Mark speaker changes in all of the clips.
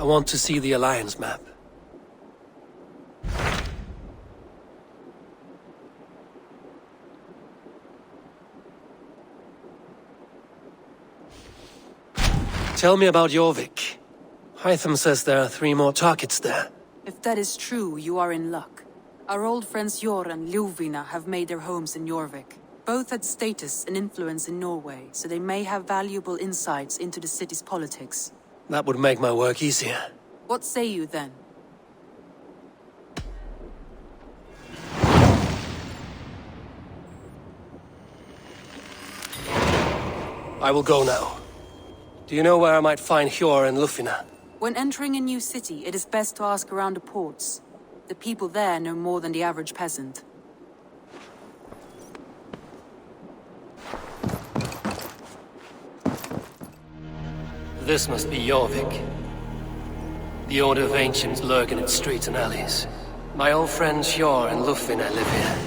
Speaker 1: I want to see the Alliance map. Tell me about Jorvik. Hytham says there are 3 more targets there.
Speaker 2: If that is true, you are in luck. Our old friends Jor and Ljuvina have made their homes in Jorvik. Both had status and influence in Norway, so they may have valuable insights into the city's politics.
Speaker 1: That would make my work easier.
Speaker 2: What say you then?
Speaker 1: I will go now. Do you know where I might find Hjor and Ljuvina?
Speaker 2: When entering a new city, it is best to ask around the ports. The people there know more than the average peasant.
Speaker 1: This must be Jorvik. The Order of Ancients lurk in its streets and alleys. My old friends Hjor and Ljuvina live here.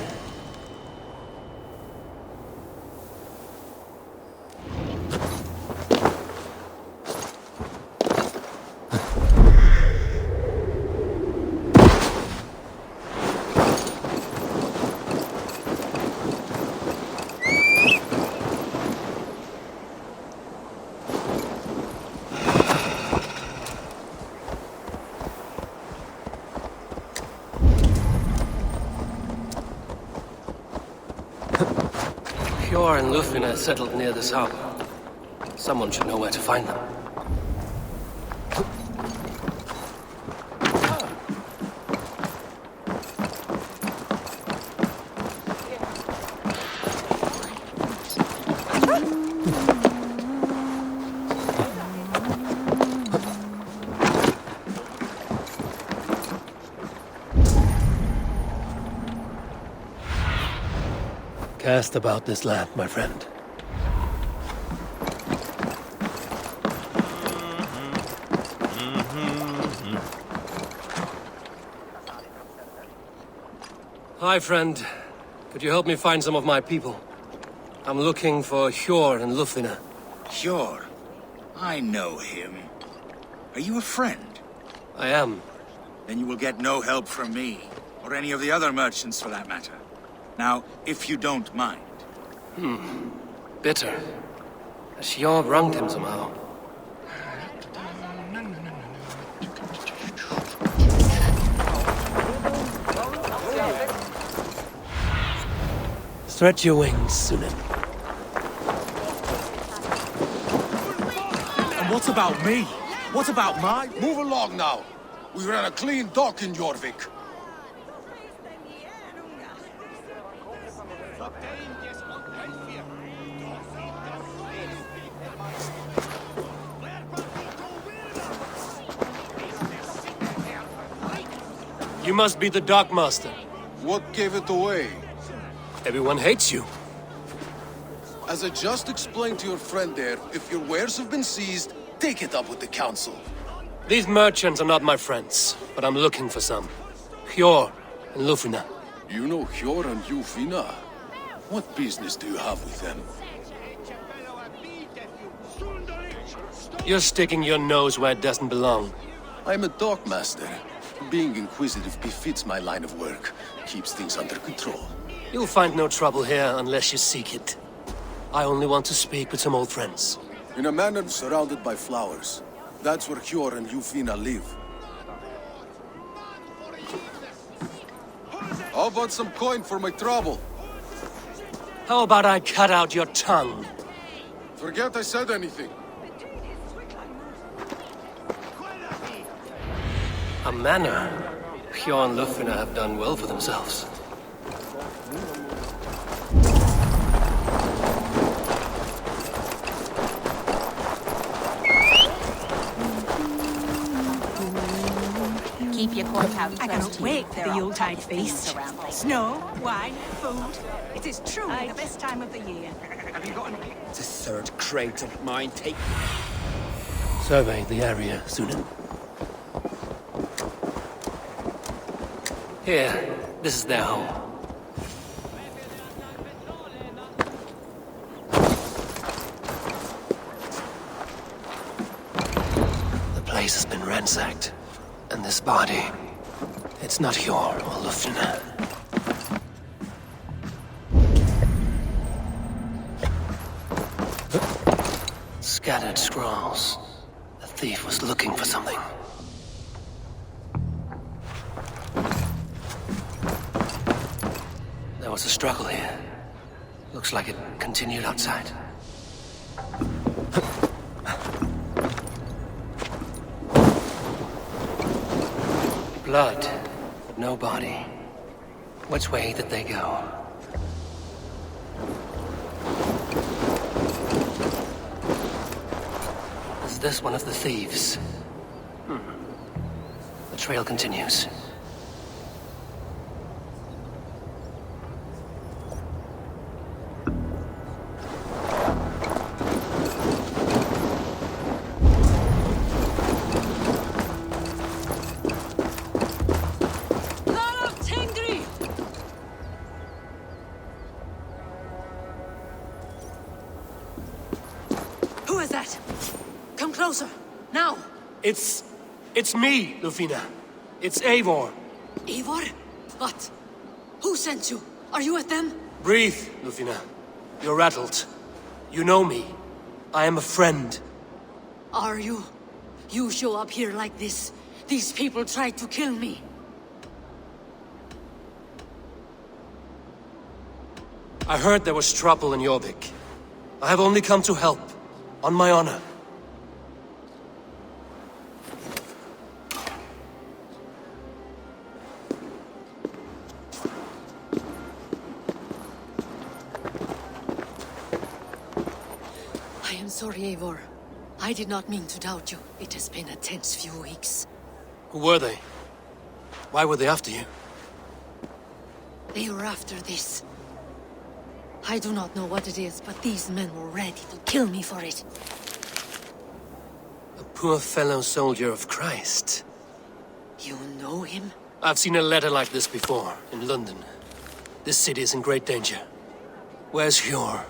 Speaker 1: Hjor and Ljuvina settled near this harbor. Someone should know where to find them. Cast about this land, my friend. Hi, friend. Could you help me find some of my people? I'm looking for Hjor and Ljuvina.
Speaker 3: Sure. I know him. Are you a friend?
Speaker 1: I am.
Speaker 3: Then you will get no help from me, or any of the other merchants for that matter. Now, if you don't mind.
Speaker 1: Bitter. Has Hjor wronged him somehow? Stretch your wings, Sunan.
Speaker 4: And what about me? What about my...
Speaker 5: Move along now. We ran a clean dock in Jorvik.
Speaker 1: You must be the Dockmaster.
Speaker 5: What gave it away?
Speaker 1: Everyone hates you.
Speaker 5: As I just explained to your friend there, if your wares have been seized, take it up with the council.
Speaker 1: These merchants are not my friends, but I'm looking for some. Hjor and Ljuvina.
Speaker 5: You know Hjor and Ljuvina? What business do you have with them?
Speaker 1: You're sticking your nose where it doesn't belong.
Speaker 5: I'm a dockmaster. Being inquisitive befits my line of work. Keeps things under control.
Speaker 1: You'll find no trouble here unless you seek it. I only want to speak with some old friends.
Speaker 5: In a manor surrounded by flowers. That's where Hjor and Ljuvina live. How about some coin for my trouble?
Speaker 1: How about I cut out your tongue?
Speaker 5: Forget I said anything.
Speaker 1: A manor. Hjor and Ljuvina have done well for themselves.
Speaker 6: Keep your courthouse.
Speaker 7: I cannot wait for the Yuletide feast.
Speaker 6: Around
Speaker 7: Snow, wine, food. It is truly the best time of the year.
Speaker 4: Have you got any... The third crate of mine, take...
Speaker 1: Survey the area, Sunan. Here, this is their home. The place place has been ransacked. And this body, it's not Hjor or Lufina. Scattered scrolls. The thief was looking for something. There was a struggle here. Looks like it continued outside. Blood, but no body. Which way did they go? Is this one of the thieves? The trail continues.
Speaker 2: Who is that? Come closer, now!
Speaker 1: It's me, Lufina. It's Eivor.
Speaker 2: Eivor? What? Who sent you? Are you with them?
Speaker 1: Breathe, Lufina. You're rattled. You know me. I am a friend.
Speaker 2: Are you? You show up here like this. These people tried to kill me.
Speaker 1: I heard there was trouble in Jorvik. I have only come to help. On my honor.
Speaker 2: I am sorry, Eivor. I did not mean to doubt you. It has been a tense few weeks.
Speaker 1: Who were they? Why were they after you?
Speaker 2: They were after this. I do not know what it is, but these men were ready to kill me for it.
Speaker 1: A poor fellow soldier of Christ.
Speaker 2: You know him?
Speaker 1: I've seen a letter like this before, in London. This city is in great danger. Where's Hjor?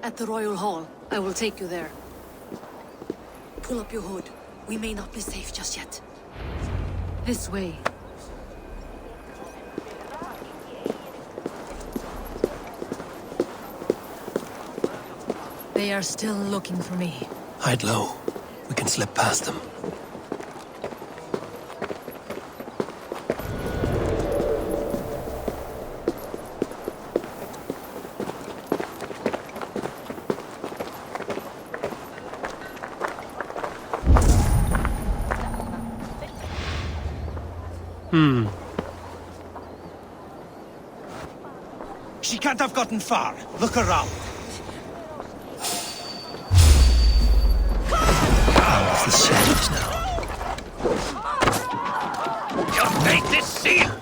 Speaker 2: At the Royal Hall. I will take you there. Pull up your hood. We may not be safe just yet. This way. They are still looking for me.
Speaker 1: Hide low. We can slip past them.
Speaker 4: She can't have gotten far. Look around.
Speaker 1: It's the shadows now.
Speaker 4: Your fate is sealed!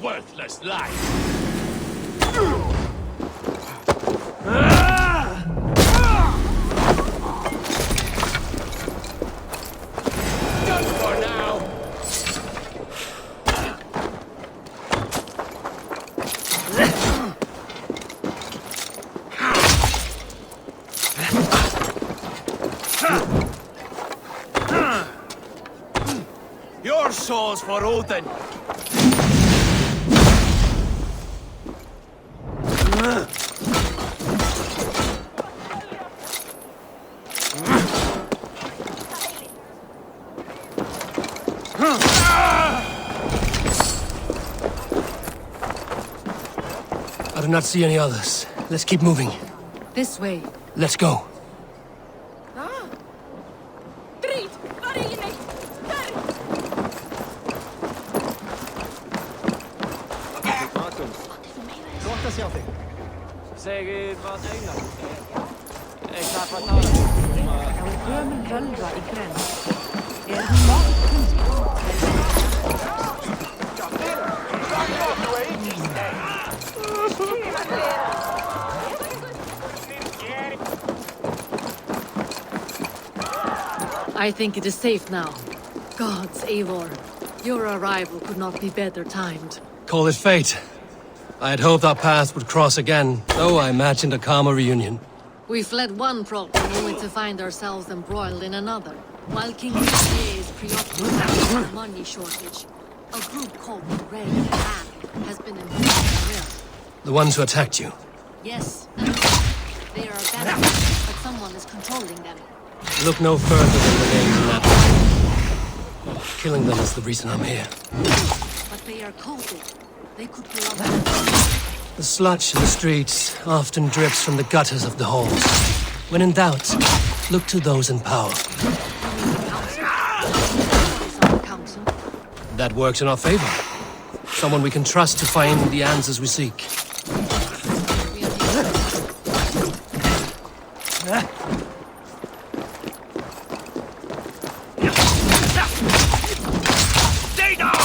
Speaker 6: Worthless life. Done for now.
Speaker 4: Your soul's for Odin.
Speaker 1: I do not see any others. Let's keep moving.
Speaker 2: This way.
Speaker 1: Let's go.
Speaker 8: I think it is safe now. Gods, Eivor. Your arrival could not be better timed.
Speaker 1: Call it fate. I had hoped our paths would cross again, though I imagined a calmer reunion.
Speaker 8: We fled one problem only to find ourselves embroiled in another. While King Ubisoft is preoccupied with the money shortage, a group called the Red Hand has been involved in this.
Speaker 1: The ones who attacked you.
Speaker 8: Yes, and they are better, but someone is controlling them.
Speaker 1: Look no further than the names in that. Killing them is the reason I'm here.
Speaker 8: But they are coated. They could belong to
Speaker 1: The sludge in the streets often drips from the gutters of the halls. When in doubt, look to those in power.
Speaker 8: council.
Speaker 1: That works in our favor. Someone we can trust to find the answers we seek.
Speaker 3: Stay down!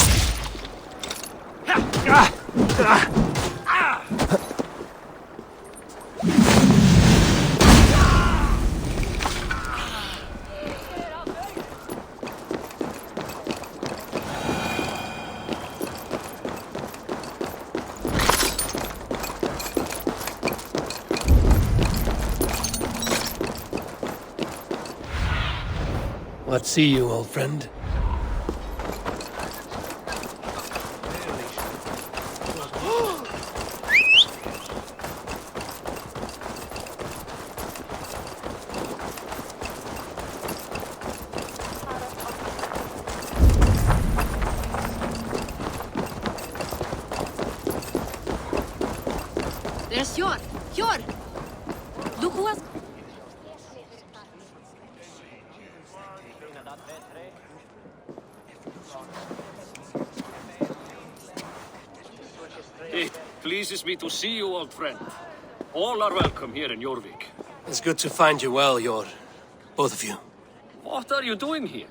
Speaker 1: What see you, old friend?
Speaker 8: There's Hjor! Hjor! Look who has...
Speaker 6: It pleases me to see you, old friend. All are welcome here in Jorvik.
Speaker 1: It's good to find you well, Jor. Both of you.
Speaker 6: What are you doing here?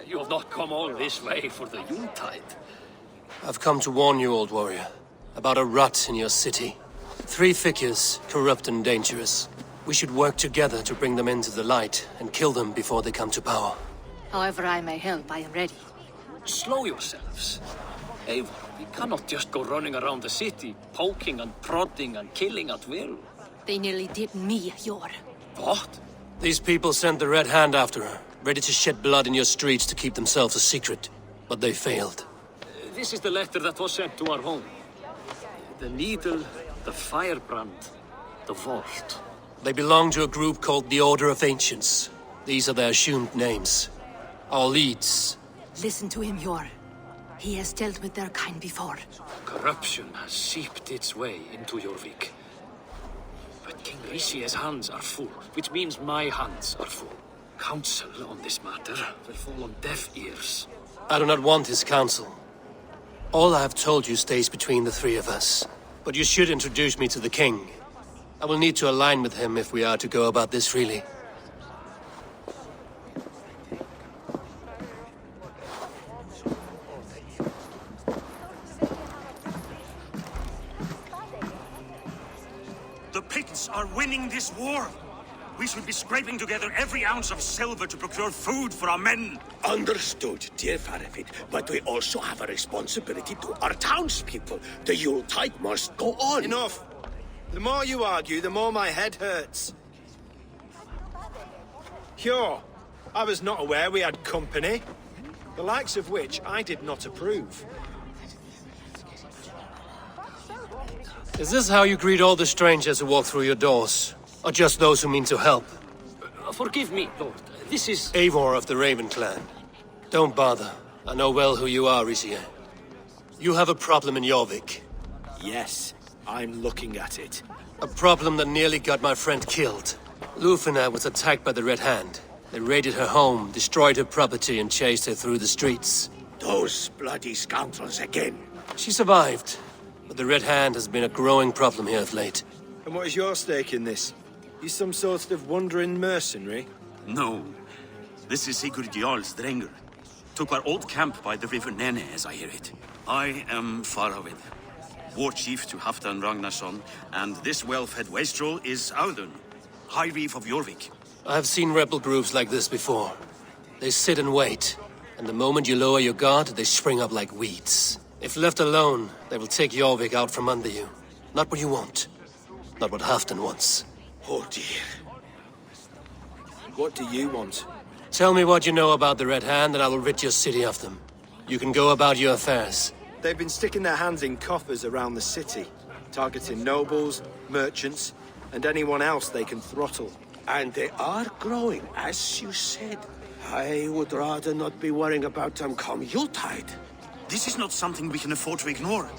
Speaker 6: You have not come all this way for the Yuletide.
Speaker 1: I've come to warn you, old warrior, about a rot in your city. 3 figures, corrupt and dangerous. We should work together to bring them into the light and kill them before they come to power.
Speaker 8: However I may help, I am ready.
Speaker 6: Slow yourselves. Eivor, we cannot just go running around the city, poking and prodding and killing at will.
Speaker 8: They nearly did me, Hjor.
Speaker 6: What?
Speaker 1: These people sent the Red Hand after her, ready to shed blood in your streets to keep themselves a secret. But they failed.
Speaker 6: This is the letter that was sent to our home. The needle, the Firebrand, the vault.
Speaker 1: They belong to a group called the Order of Ancients. These are their assumed names. Our leads.
Speaker 8: Listen to him, Hjor. He has dealt with their kind before.
Speaker 6: Corruption has seeped its way into Jorvik. But King Rishi's hands are full, which means my hands are full. Counsel on this matter will fall on deaf ears.
Speaker 1: I do not want his counsel. All I have told you stays between the 3 of us. But you should introduce me to the king. I will need to align with him if we are to go about this freely.
Speaker 9: The Picts are winning this war. We should be scraping together every ounce of silver to procure food for our men.
Speaker 4: Understood, dear Faravit, but we also have a responsibility to our townspeople. The Yuletide must go on.
Speaker 10: Enough! The more you argue, the more my head hurts. Hjor, I was not aware we had company, the likes of which I did not approve.
Speaker 1: Is this how you greet all the strangers who walk through your doors? Or just those who mean to help?
Speaker 6: Forgive me, Lord. This is...
Speaker 1: Eivor of the Raven clan. Don't bother. I know well who you are, Rizier. You have a problem in Jorvik.
Speaker 4: Yes, I'm looking at it.
Speaker 1: A problem that nearly got my friend killed. Lufina was attacked by the Red Hand. They raided her home, destroyed her property, and chased her through the streets.
Speaker 4: Those bloody scoundrels again.
Speaker 1: She survived, but the Red Hand has been a growing problem here of late.
Speaker 10: And what is your stake in this? You some sort of wandering mercenary?
Speaker 9: No. This is Sigurd Jarl's Drenger. Took our old camp by the river Nene, as I hear it. I am Faravit, war chief to Halfdan Ragnarsson, and this Welf-head wastrel is Audun, High Reef of Jorvik.
Speaker 1: I have seen rebel groups like this before. They sit and wait, and the moment you lower your guard, they spring up like weeds. If left alone, they will take Jorvik out from under you. Not what you want. Not what Halfdan wants.
Speaker 4: Oh dear.
Speaker 10: What do you want?
Speaker 1: Tell me what you know about the Red Hand, and I will rid your city of them. You can go about your affairs.
Speaker 10: They've been sticking their hands in coffers around the city, targeting nobles, merchants, and anyone else they can throttle.
Speaker 4: And they are growing, as you said. I would rather not be worrying about them come Yuletide.
Speaker 9: This is not something we can afford to ignore.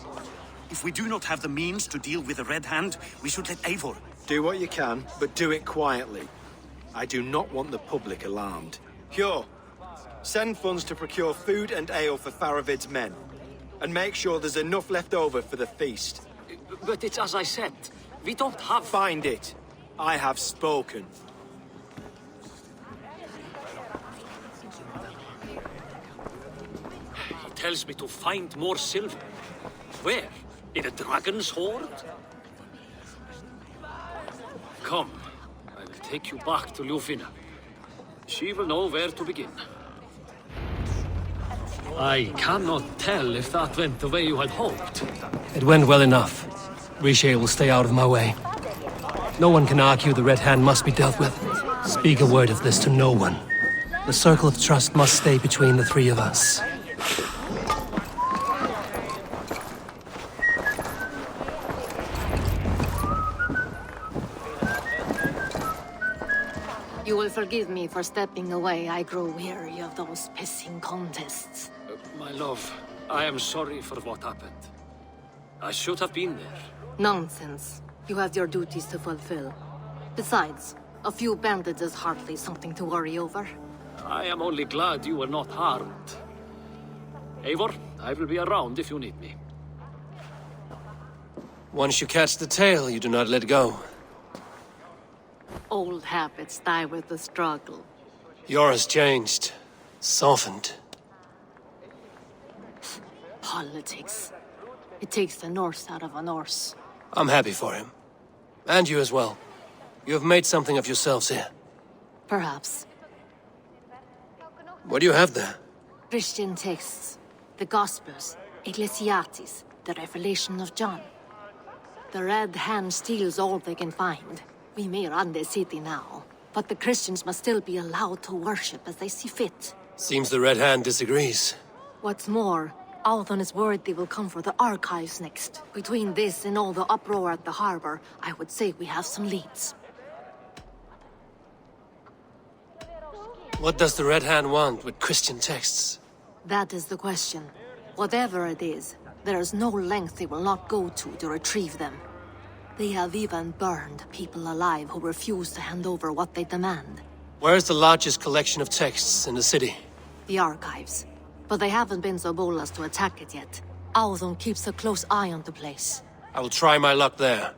Speaker 9: If we do not have the means to deal with the Red Hand, we should let Eivor.
Speaker 10: Do what you can, but do it quietly. I do not want the public alarmed. Cure. Send funds to procure food and ale for Faravid's men. And make sure there's enough left over for the feast.
Speaker 6: But it's as I said. We don't have...
Speaker 10: Find it. I have spoken.
Speaker 6: He tells me to find more silver. Where? In a dragon's hoard? Come. I will take you back to Ljufina. She will know where to begin. I cannot tell if that went the way you had hoped.
Speaker 1: It went well enough. Riche will stay out of my way. No one can argue the Red Hand must be dealt with. Speak a word of this to no one. The circle of trust must stay between the three of us.
Speaker 8: You will forgive me for stepping away. I grow weary of those pissing contests.
Speaker 6: My love, I am sorry for what happened. I should have been there.
Speaker 8: Nonsense. You have your duties to fulfill. Besides, a few bandits is hardly something to worry over.
Speaker 6: I am only glad you were not harmed. Eivor, I will be around if you need me.
Speaker 1: Once you catch the tail, you do not let go.
Speaker 8: Old habits die with the struggle.
Speaker 1: Yours changed. Softened.
Speaker 8: Politics. It takes the Norse out of a Norse.
Speaker 1: I'm happy for him. And you as well. You have made something of yourselves here.
Speaker 8: Perhaps.
Speaker 1: What do you have there?
Speaker 8: Christian texts. The Gospels. Ecclesiastes. The Revelation of John. The Red Hand steals all they can find. We may run the city now, but the Christians must still be allowed to worship as they see fit.
Speaker 1: Seems the Red Hand disagrees.
Speaker 8: What's more, Althon is worried they will come for the archives next. Between this and all the uproar at the harbor, I would say we have some leads.
Speaker 1: What does the Red Hand want with Christian texts?
Speaker 8: That is the question. Whatever it is, there is no length they will not go to retrieve them. They have even burned people alive who refuse to hand over what they demand.
Speaker 1: Where is the largest collection of texts in the city?
Speaker 8: The archives. But they haven't been so bold as to attack it yet. Althon keeps a close eye on the place.
Speaker 1: I will try my luck there.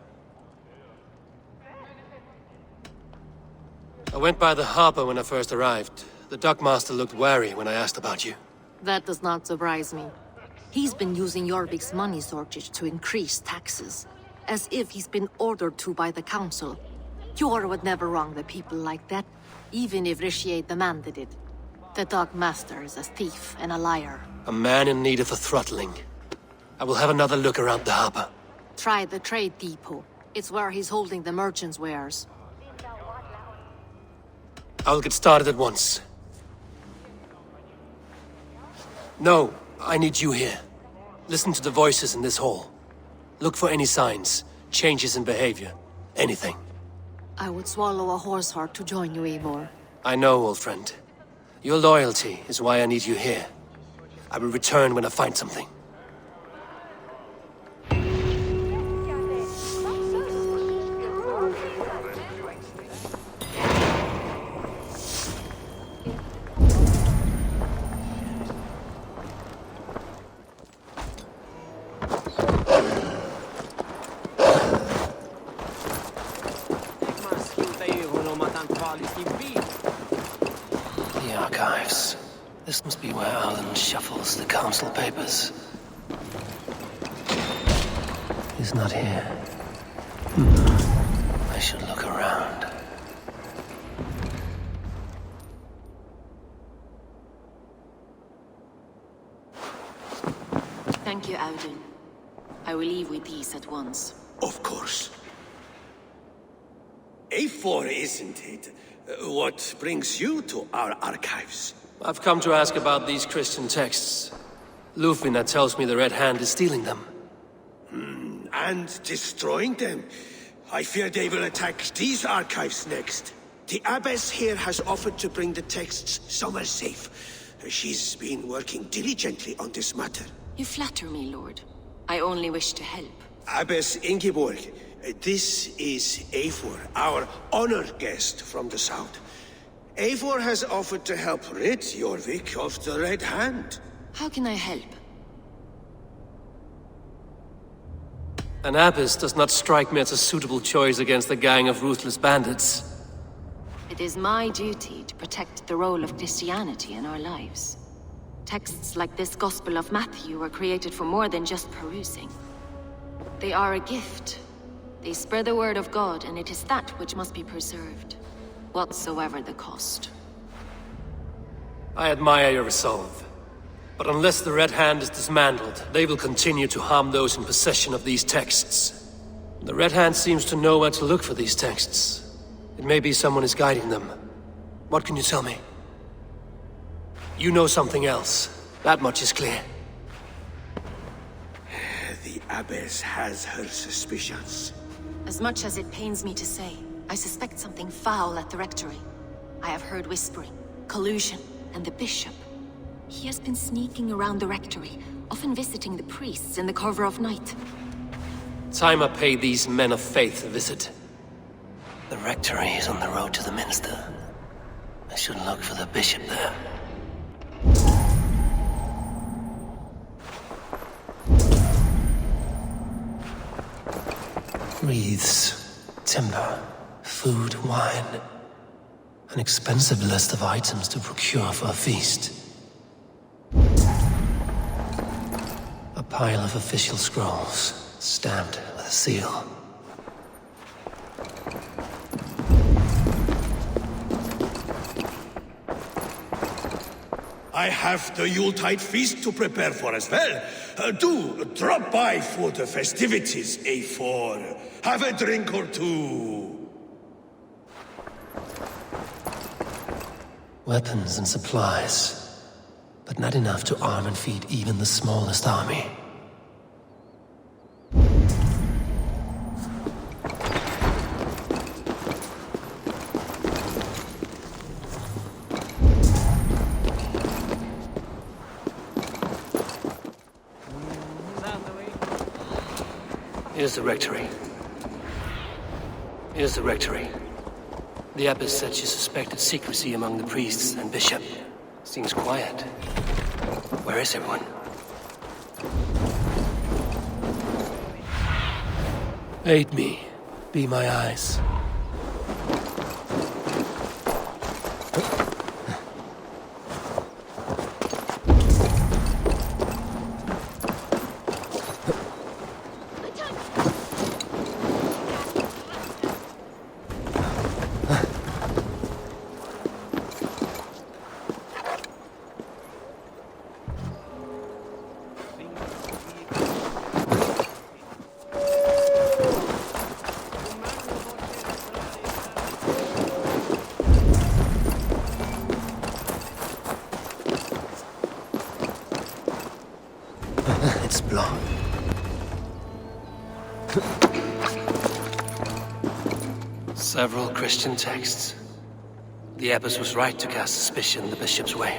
Speaker 1: I went by the harbor when I first arrived. The dockmaster looked wary when I asked about you.
Speaker 8: That does not surprise me. He's been using Jorvik's money shortage to increase taxes. As if he's been ordered to by the council. Jor would never wrong the people like that, even if Riche demanded it. The dockmaster is a thief and a liar.
Speaker 1: A man in need of a throttling. I will have another look around the harbor.
Speaker 8: Try the trade depot. It's where he's holding the merchants' wares.
Speaker 1: I will get started at once. No, I need you here. Listen to the voices in this hall. Look for any signs, changes in behavior, anything.
Speaker 8: I would swallow a horse heart to join you, Eivor.
Speaker 1: I know, old friend. Your loyalty is why I need you here. I will return when I find something. The archives. This must be where Alan shuffles the council papers. He's not here. I should look around.
Speaker 11: to Audun. I will leave with these at once.
Speaker 4: Of course. Eivor, isn't it? What brings you to our archives?
Speaker 1: I've come to ask about these Christian texts. Lufina tells me the Red Hand is stealing them.
Speaker 4: And destroying them. I fear they will attack these archives next. The abbess here has offered to bring the texts somewhere safe. She's been working diligently on this matter.
Speaker 11: You flatter me, Lord. I only wish to help.
Speaker 4: Abbess Ingeborg, this is Eivor, our honored guest from the south. Eivor has offered to help rid Jorvik of the Red Hand.
Speaker 11: How can I help?
Speaker 1: An abbess does not strike me as a suitable choice against a gang of ruthless bandits.
Speaker 11: It is my duty to protect the role of Christianity in our lives. Texts like this Gospel of Matthew were created for more than just perusing. They are a gift. They spread the word of God, and it is that which must be preserved, whatsoever the cost.
Speaker 1: I admire your resolve. But unless the Red Hand is dismantled, they will continue to harm those in possession of these texts. The Red Hand seems to know where to look for these texts. It may be someone is guiding them. What can you tell me? You know something else. That much is clear.
Speaker 4: The abbess has her suspicions.
Speaker 11: As much as it pains me to say, I suspect something foul at the rectory. I have heard whispering, collusion, and the bishop. He has been sneaking around the rectory, often visiting the priests in the cover of night.
Speaker 1: Time I pay these men of faith a visit. The rectory is on the road to the minster. I should look for the bishop there. Wreaths, timber, food, wine. An expensive list of items to procure for a feast. A pile of official scrolls, stamped with a seal.
Speaker 4: I have the Yuletide feast to prepare for as well. Do drop by for the festivities, Eivor. Have a drink or two.
Speaker 1: Weapons and supplies. But not enough to arm and feed even the smallest army. Here's the rectory. Here's the rectory. The abbess said she suspected secrecy among the priests and bishop. Seems quiet. Where is everyone? Aid me. Be my eyes. It's blocked. Several Christian texts. The abbess was right to cast suspicion the bishop's way.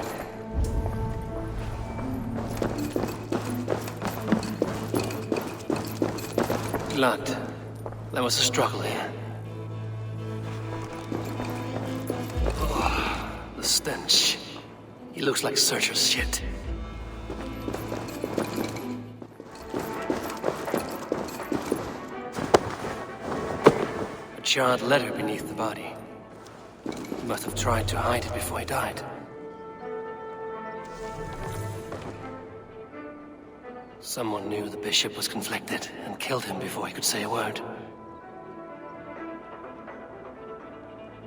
Speaker 1: Blood. There was a struggle here. Oh, the stench. He looks like Searcher's shit. A charred letter beneath the body. He must have tried to hide it before he died. Someone knew the bishop was conflicted and killed him before he could say a word.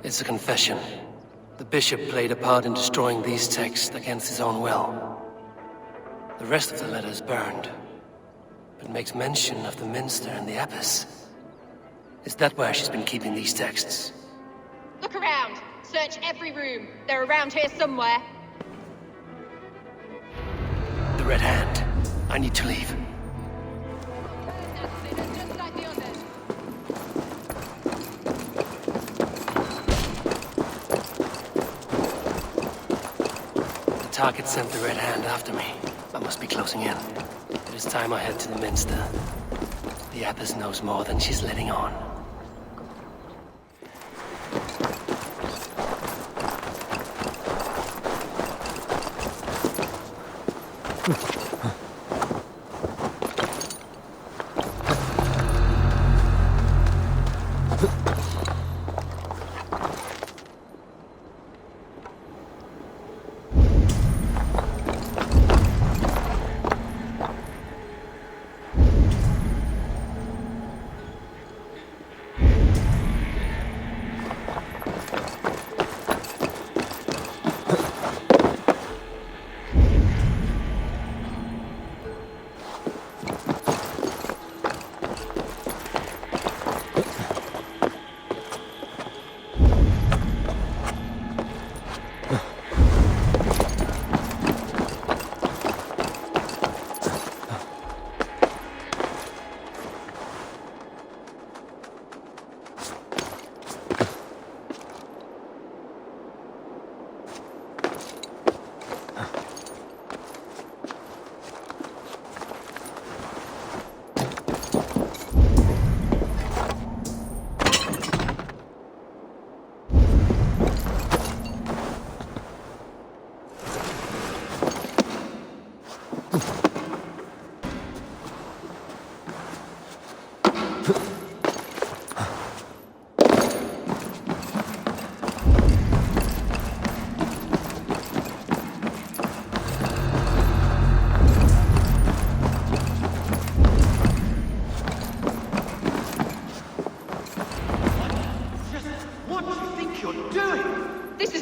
Speaker 1: It's a confession. The bishop played a part in destroying these texts against his own will. The rest of the letter is burned, but makes mention of the Minster and the Abbess. Is that where she's been keeping these texts?
Speaker 12: Look around. Search every room. They're around here somewhere.
Speaker 1: The Red Hand. I need to leave.
Speaker 12: Just like the others.
Speaker 1: The target sent the Red Hand after me. I must be closing in. It is time I head to the Minster. The Abbess knows more than she's letting on.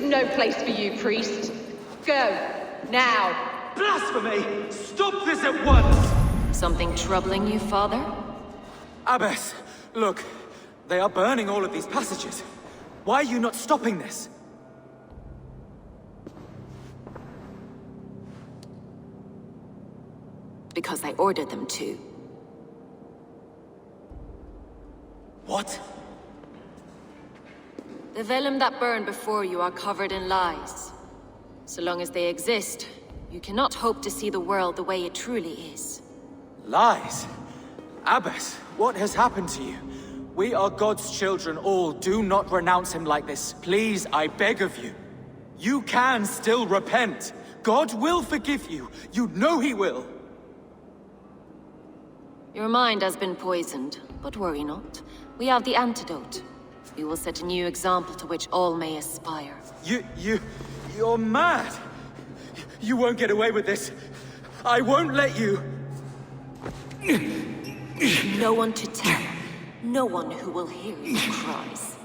Speaker 12: No place for you, priest. Go, now.
Speaker 13: Blasphemy! Stop this at once!
Speaker 11: Something troubling you, father?
Speaker 13: Abbess, look. They are burning all of these passages. Why are you not stopping this?
Speaker 11: Because I ordered them to.
Speaker 13: What?
Speaker 11: The vellum that burned before you are covered in lies. So long as they exist, you cannot hope to see the world the way it truly is.
Speaker 13: Lies? Abbess, what has happened to you? We are God's children all. Do not renounce him like this. Please, I beg of you. You can still repent. God will forgive you. You know he will.
Speaker 11: Your mind has been poisoned, but worry not. We have the antidote. We will set a new example to which all may aspire.
Speaker 13: You're mad! You won't get away with this. I won't let you!
Speaker 11: No one to tell. No one who will hear your cries.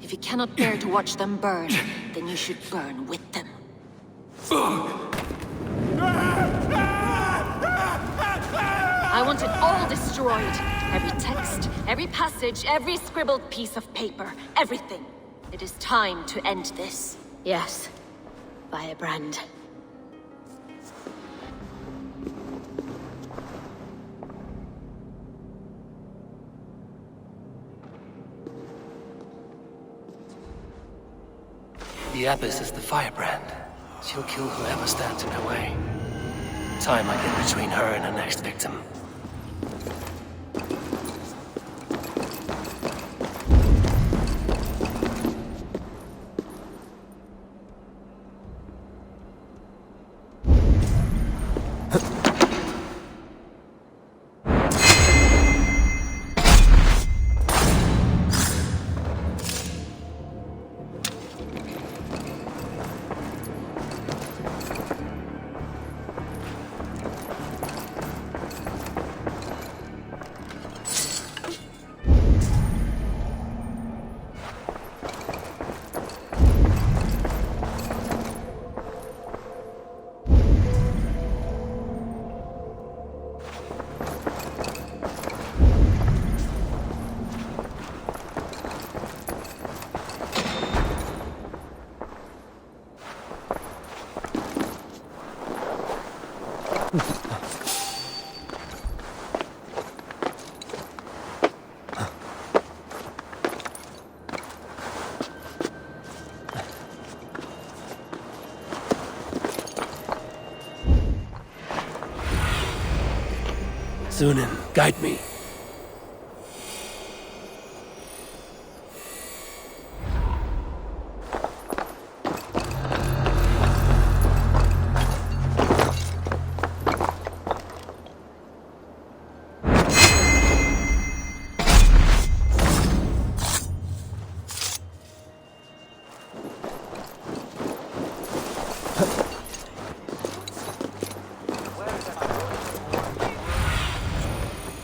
Speaker 11: If you cannot bear to watch them burn, then you should burn with them. I want it all destroyed. Every text, every passage, every scribbled piece of paper. Everything. It is time to end this.
Speaker 8: Yes. Firebrand.
Speaker 1: The Abbess is the Firebrand. She'll kill whoever stands in her way. Time I get between her and her next victim. Sunan, guide me.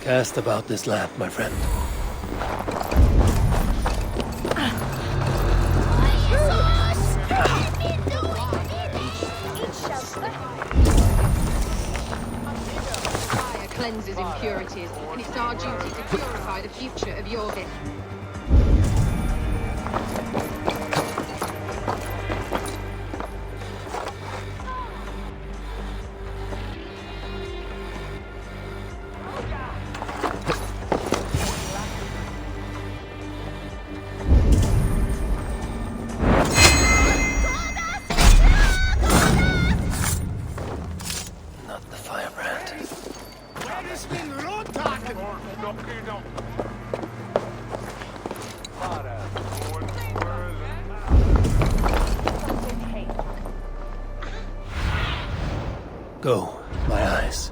Speaker 1: Cast about this land, my friend.
Speaker 12: Fire cleanses impurities, and it's our duty to purify the future of Jorvik.
Speaker 1: Not the Firebrand. Go, my eyes.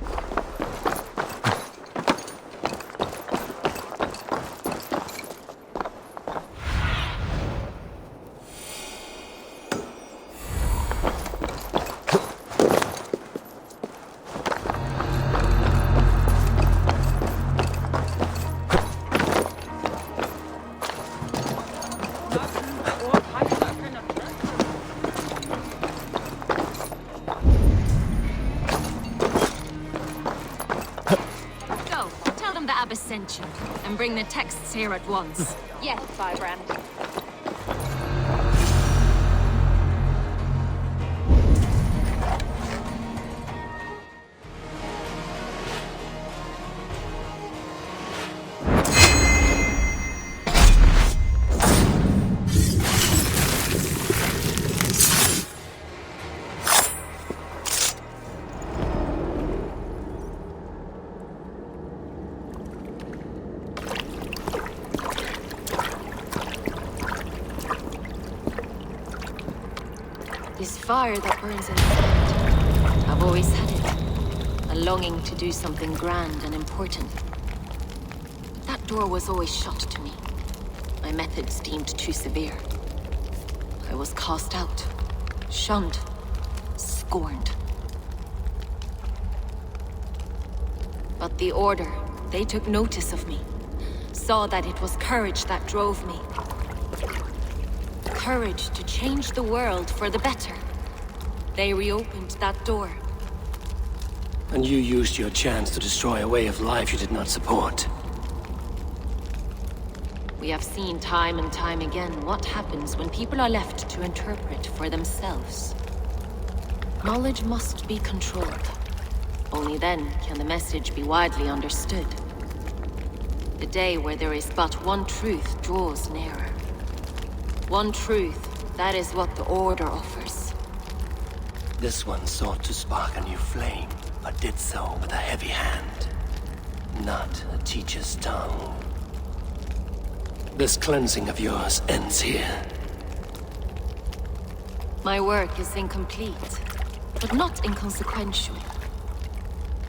Speaker 11: Sent you, and bring the texts here at once.
Speaker 12: Yes, Firebrand.
Speaker 11: This fire that burns in the heart. I've always had it. A longing to do something grand and important. But that door was always shut to me. My methods deemed too severe. I was cast out, shunned, scorned. But the Order, they took notice of me. Saw that it was courage that drove me. Courage to change the world for the better. They reopened that door.
Speaker 1: And you used your chance to destroy a way of life you did not support.
Speaker 11: We have seen time and time again what happens when people are left to interpret for themselves. Knowledge must be controlled. Only then can the message be widely understood. The day where there is but one truth draws nearer. One truth, that is what the Order offers.
Speaker 1: This one sought to spark a new flame, but did so with a heavy hand. Not a teacher's tongue. This cleansing of yours ends here.
Speaker 11: My work is incomplete, but not inconsequential.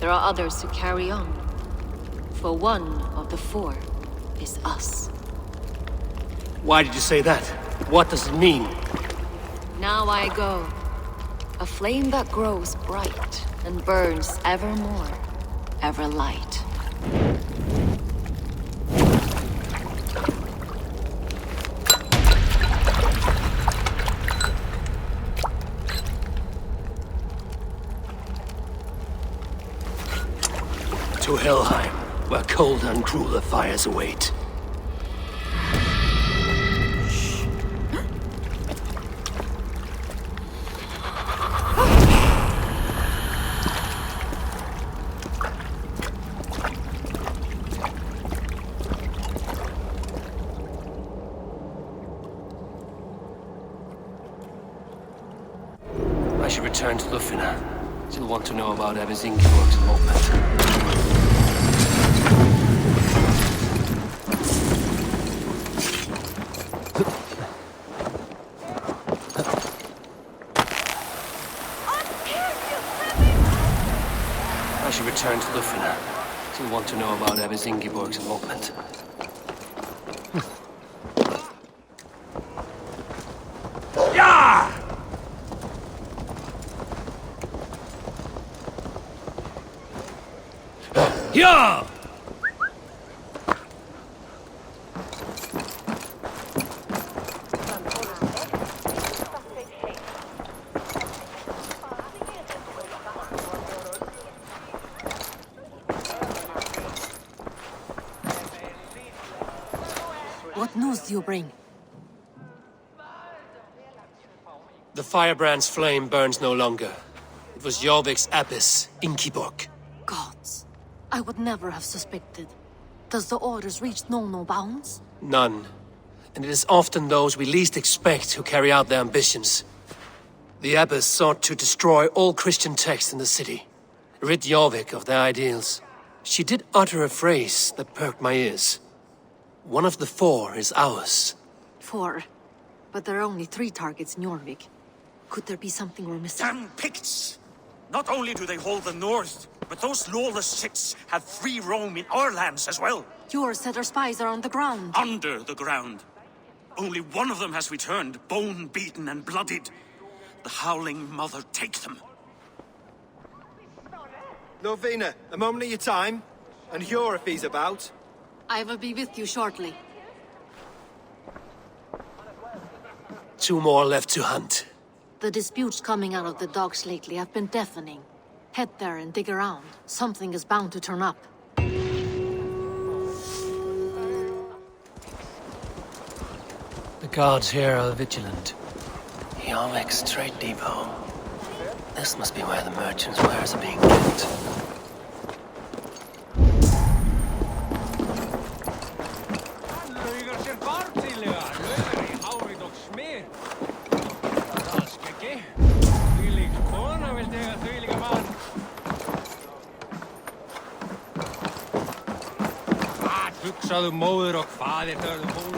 Speaker 11: There are others who carry on. For one of the four is us.
Speaker 1: Why did you say that? What does it mean?
Speaker 11: Now I go. A flame that grows bright and burns ever more, ever light.
Speaker 1: To Helheim, where colder and crueler fires await. I should return to Lufina. She'll want to know about Eivor Varinsdottir's movement. still want to know about Abbess Ingeborg's involvement.
Speaker 6: Yeah!
Speaker 8: What news do you bring?
Speaker 1: The Firebrand's flame burns no longer. It was Jorvik's abbess, Ingeborg.
Speaker 8: Gods. I would never have suspected. Does the orders reach no bounds?
Speaker 1: None. And it is often those we least expect who carry out their ambitions. The abbess sought to destroy all Christian texts in the city, rid Jorvik of their ideals. She did utter a phrase that perked my ears. One of the 4 is ours.
Speaker 8: 4? But there are only 3 targets in Jorvik. Could there be something we're missing?
Speaker 9: Damn Picts! Not only do they hold the north, but those lawless sects have free roam in our lands as well.
Speaker 8: Your said our spies are on the ground.
Speaker 9: Under the ground. Only one of them has returned, bone-beaten and bloodied. The Howling Mother take them.
Speaker 10: Lovina, a moment of your time. And Hjor if he's about.
Speaker 8: I will be with you shortly.
Speaker 1: 2 more left to hunt.
Speaker 8: The disputes coming out of the docks lately have been deafening. Head there and dig around. Something is bound to turn up.
Speaker 1: The guards here are vigilant. Jorvik's trade depot. This must be where the merchants' wares are being kept.
Speaker 14: Hugsaðu móður og faðir þörðu hól.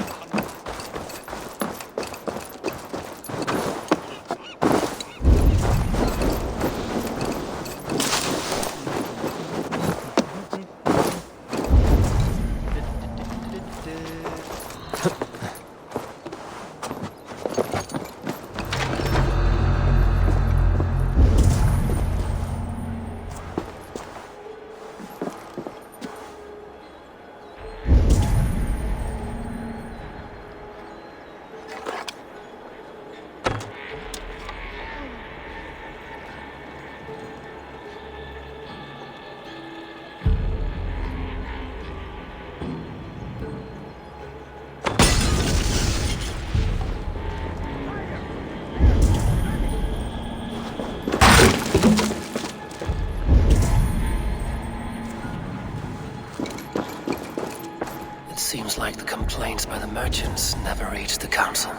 Speaker 1: Seems like the complaints by the merchants never reached the council.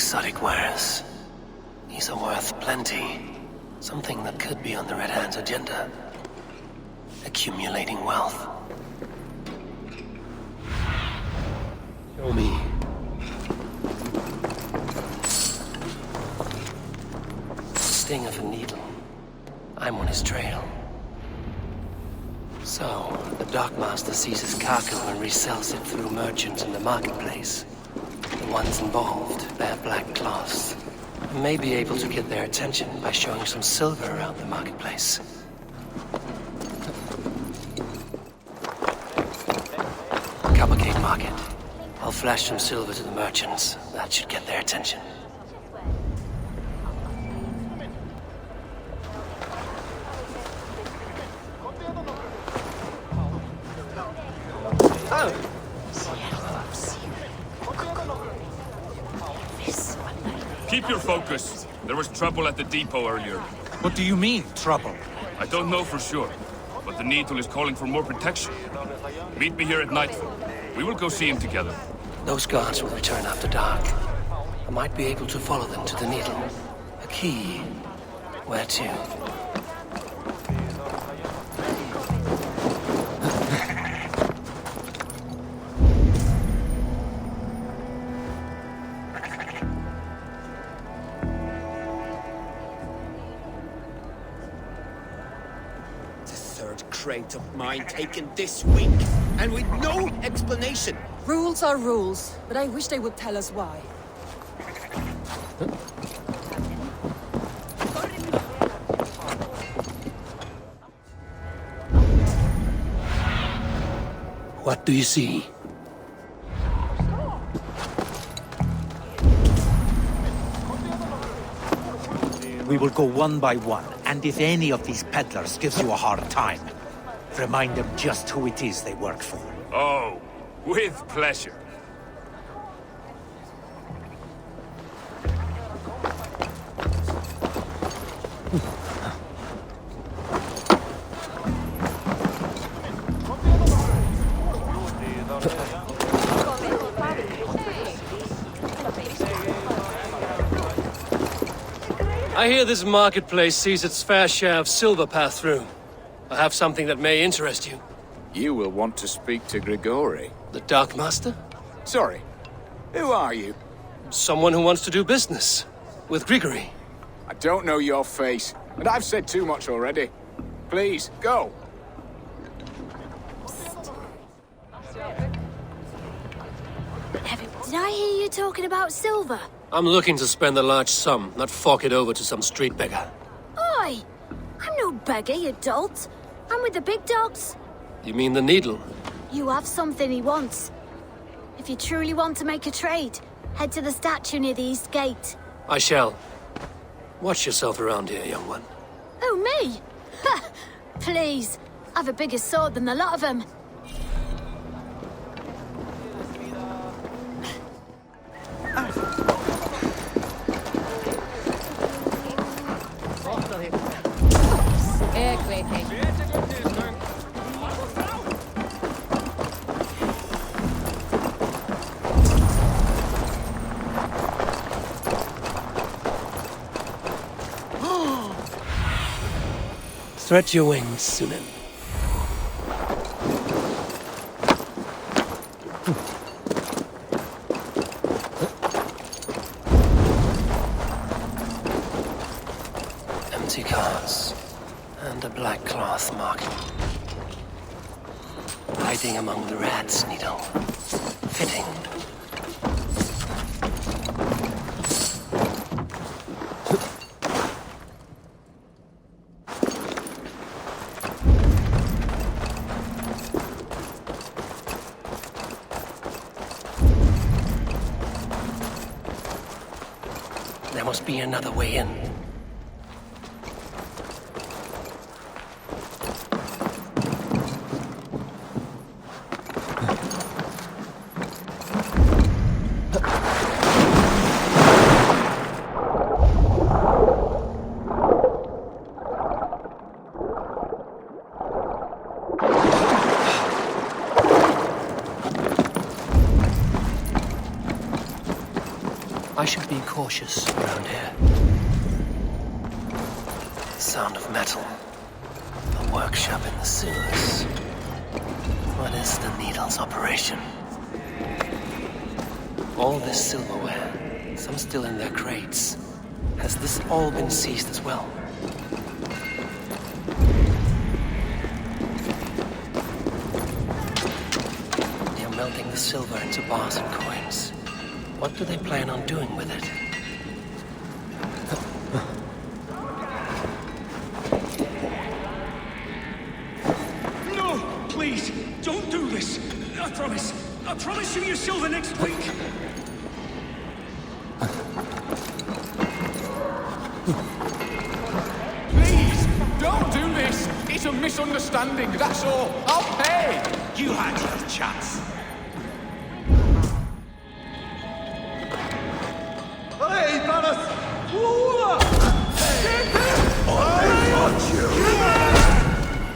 Speaker 1: exotic wares. These are worth plenty. Something that could be on the Red Hand's agenda. Accumulating wealth. Show me. Sting of a needle. I'm on his trail. So, the Dockmaster seizes cargo and resells it through merchants in the marketplace. The ones involved bear black cloths. I may be able to get their attention by showing some silver around the marketplace. Coppercake Market. I'll flash some silver to the merchants. That should get their attention.
Speaker 15: Keep your focus. There was trouble at the depot earlier.
Speaker 16: What do you mean, trouble?
Speaker 15: I don't know for sure, but the Needle is calling for more protection. Meet me here at nightfall. We will go see him together.
Speaker 1: Those guards will return after dark. I might be able to follow them to the Needle. A key. Where to?
Speaker 17: Crate of mine taken this week, and with no explanation.
Speaker 2: Rules are rules, but I wish they would tell us why.
Speaker 1: What do you see?
Speaker 16: We will go one by one, and if any of these peddlers gives you a hard time, remind them just who it is they work for.
Speaker 15: Oh, with pleasure.
Speaker 1: I hear this marketplace sees its fair share of silver pass through. I have something that may interest you.
Speaker 18: You will want to speak to Grigori.
Speaker 1: The Dark Master?
Speaker 18: Sorry. Who are you?
Speaker 1: Someone who wants to do business. With Grigori.
Speaker 18: I don't know your face, and I've said too much already. Please, go.
Speaker 19: Did I hear you talking about silver?
Speaker 1: I'm looking to spend a large sum, not fork it over to some street beggar.
Speaker 19: Oi! I'm no beggar, you dolt. I'm with the big dogs.
Speaker 1: You mean the Needle?
Speaker 19: You have something he wants. If you truly want to make a trade, head to the statue near the East Gate.
Speaker 1: I shall. Watch yourself around here, young one.
Speaker 19: Oh, me? Ha! Please. I've a bigger sword than the lot of them.
Speaker 1: Stretch your wings, Sunan. Empty carts and a black cloth market. Hiding among the rats, Needle. Fitting. There must be another way in. I should be cautious around here. The sound of metal. A workshop in the sewers. What is the Needle's operation? All this silverware, some still in their crates. Has this all been seized as well? They're melting the silver into bars and coins. What do they plan on doing with it?
Speaker 4: No! Please, don't do this! I promise you your silver next week!
Speaker 18: Please, don't do this! It's a misunderstanding, that's all. I'll pay!
Speaker 4: You had your chance.
Speaker 20: Hey, Varas! I got you!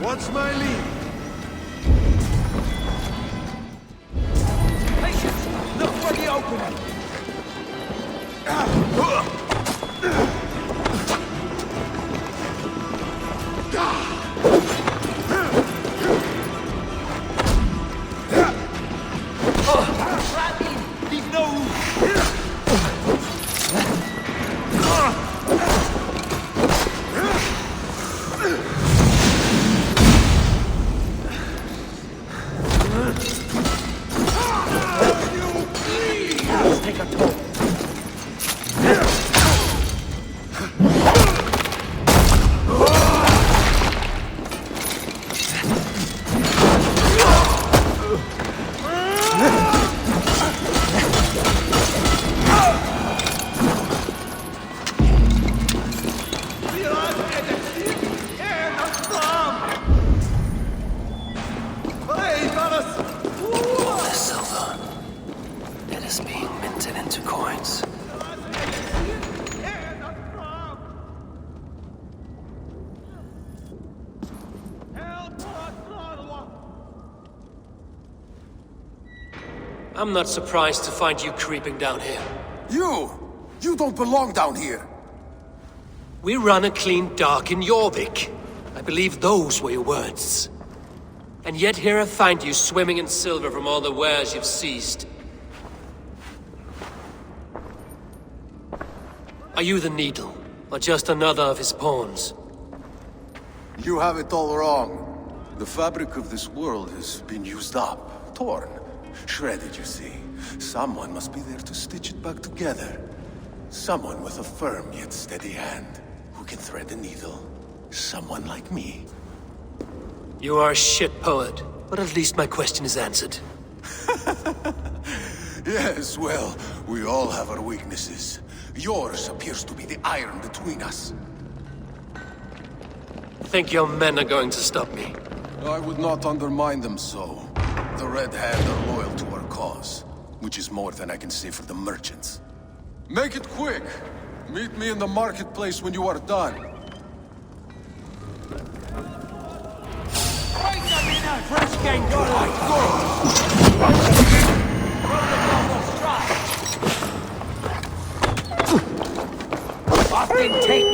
Speaker 20: What's my lead?
Speaker 4: Patience! Look for the opening! Leave no room!
Speaker 1: Take a toll. I'm not surprised to find you creeping down here.
Speaker 5: You don't belong down here.
Speaker 1: We run a clean dock in Jorvik. I believe those were your words. And yet here I find you swimming in silver from all the wares you've seized. Are you the Needle, or just another of his pawns?
Speaker 5: You have it all wrong. The fabric of this world has been used up, torn, shredded, you see. Someone must be there to stitch it back together. Someone with a firm yet steady hand, who can thread the needle. Someone like me.
Speaker 1: You are a shit poet, but at least my question is answered.
Speaker 5: Yes, well, we all have our weaknesses. Yours appears to be the iron between us.
Speaker 1: Think your men are going to stop me?
Speaker 5: I would not undermine them so. The Red Hand are loyal to our cause, which is more than I can say for the merchants. Make it quick! Meet me in the marketplace when you are done.
Speaker 4: Fresh game, go! Often take.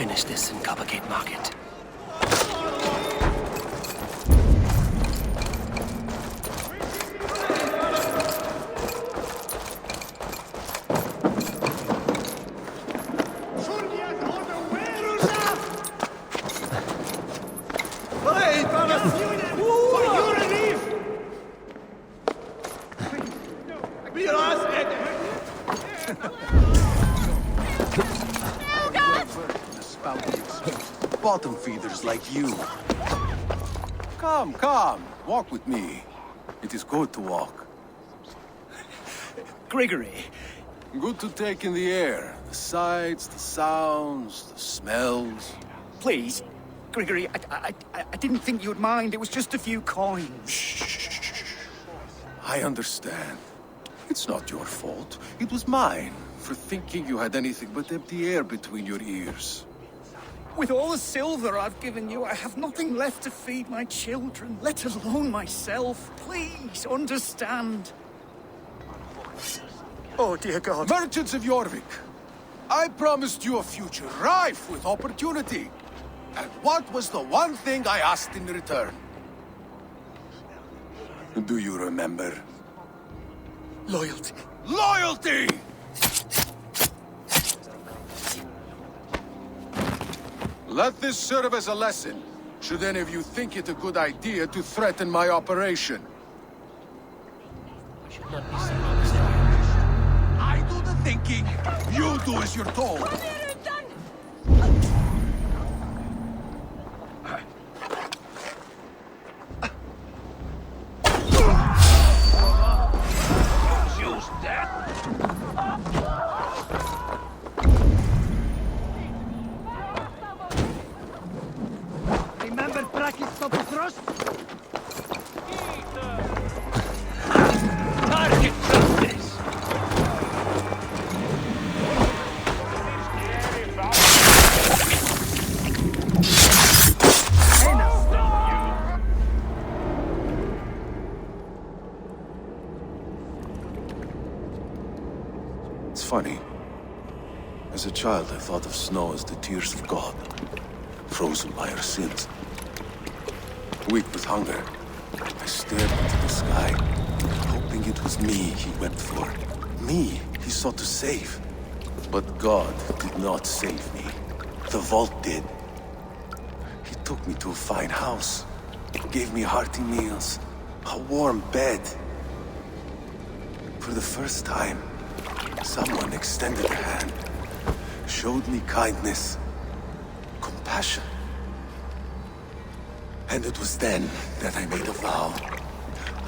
Speaker 1: finish this in Coppergate Market.
Speaker 5: Bottom feeders like you. Come, come, walk with me. It is good to walk.
Speaker 3: Gregory.
Speaker 5: Good to take in the air. The sights, the sounds, the smells.
Speaker 3: Please, Gregory, I didn't think you would mind. It was just a few coins.
Speaker 5: Shh. I understand. It's not your fault. It was mine, for thinking you had anything but empty air between your ears.
Speaker 3: With all the silver I've given you, I have nothing left to feed my children, let alone myself. Please, understand. Oh, dear God.
Speaker 5: Merchants of Jorvik, I promised you a future rife with opportunity. And what was the one thing I asked in return? Do you remember?
Speaker 3: Loyalty.
Speaker 5: Loyalty! Let this serve as a lesson, should any of you think it a good idea to threaten my operation. I do the thinking, you do as you're told. It's funny. As a child, I thought of snow as the tears of God, frozen by our sins. Weak with hunger, I stared into the sky, hoping it was me he wept for. Me he sought to save. But God did not save me. The vault did. He took me to a fine house, gave me hearty meals, a warm bed. For the first time, someone extended a hand, showed me kindness, compassion. And it was then that I made a vow.